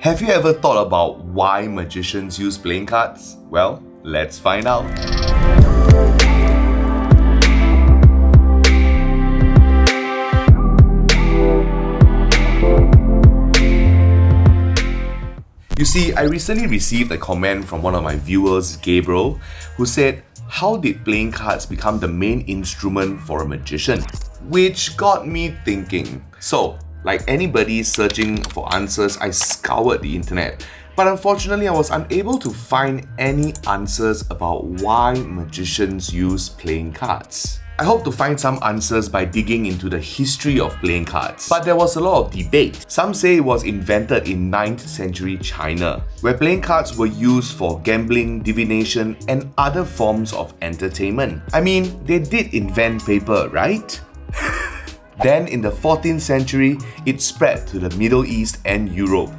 Have you ever thought about why magicians use playing cards? Well, let's find out. You see, I recently received a comment from one of my viewers, Gabriel, who said, how did playing cards become the main instrument for a magician? Which got me thinking. So, like anybody searching for answers, I scoured the internet. But unfortunately, I was unable to find any answers about why magicians use playing cards. I hope to find some answers by digging into the history of playing cards. But there was a lot of debate. Some say it was invented in 9th century China, where playing cards were used for gambling, divination, and other forms of entertainment. I mean, they did invent paper, right? Then in the 14th century, it spread to the Middle East and Europe.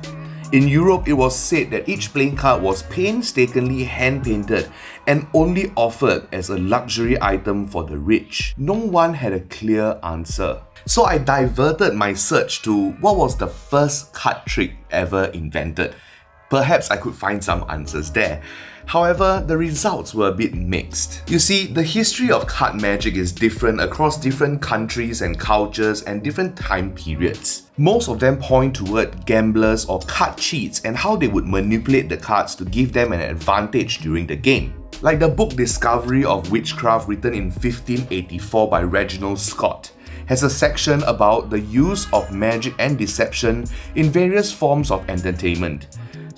In Europe, it was said that each playing card was painstakingly hand-painted and only offered as a luxury item for the rich. No one had a clear answer. So I diverted my search to what was the first card trick ever invented. Perhaps I could find some answers there. However, the results were a bit mixed. You see, the history of card magic is different across different countries and cultures and different time periods. Most of them point toward gamblers or card cheats and how they would manipulate the cards to give them an advantage during the game. Like the book Discovery of Witchcraft, written in 1584 by Reginald Scott, has a section about the use of magic and deception in various forms of entertainment.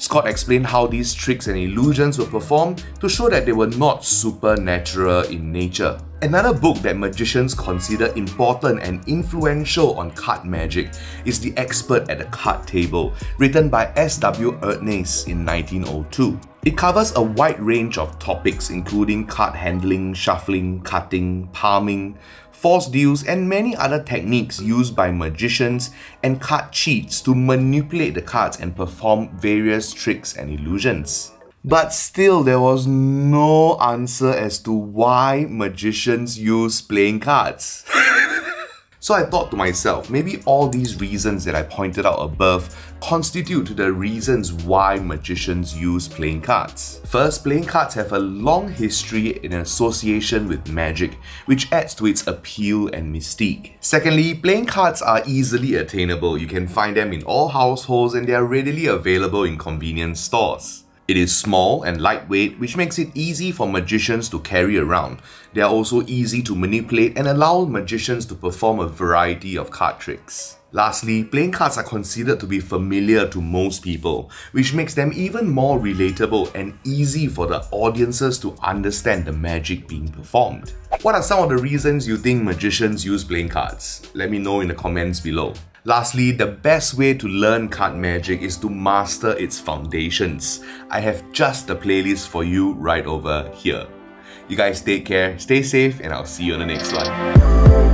Scott explained how these tricks and illusions were performed to show that they were not supernatural in nature. Another book that magicians consider important and influential on card magic is The Expert at the Card Table, written by S.W. Erdnase in 1902. It covers a wide range of topics including card handling, shuffling, cutting, palming, false deals, and many other techniques used by magicians and card cheats to manipulate the cards and perform various tricks and illusions. But still, there was no answer as to why magicians use playing cards. So I thought to myself, maybe all these reasons that I pointed out above constitute to the reasons why magicians use playing cards. First, playing cards have a long history in association with magic, which adds to its appeal and mystique. Secondly, playing cards are easily attainable. You can find them in all households and they are readily available in convenience stores. It is small and lightweight, which makes it easy for magicians to carry around. They are also easy to manipulate and allow magicians to perform a variety of card tricks. Lastly, playing cards are considered to be familiar to most people, which makes them even more relatable and easy for the audiences to understand the magic being performed. What are some of the reasons you think magicians use playing cards? Let me know in the comments below. Lastly, the best way to learn card magic is to master its foundations. I have just the playlist for you right over here. You guys take care, stay safe, and I'll see you on the next one.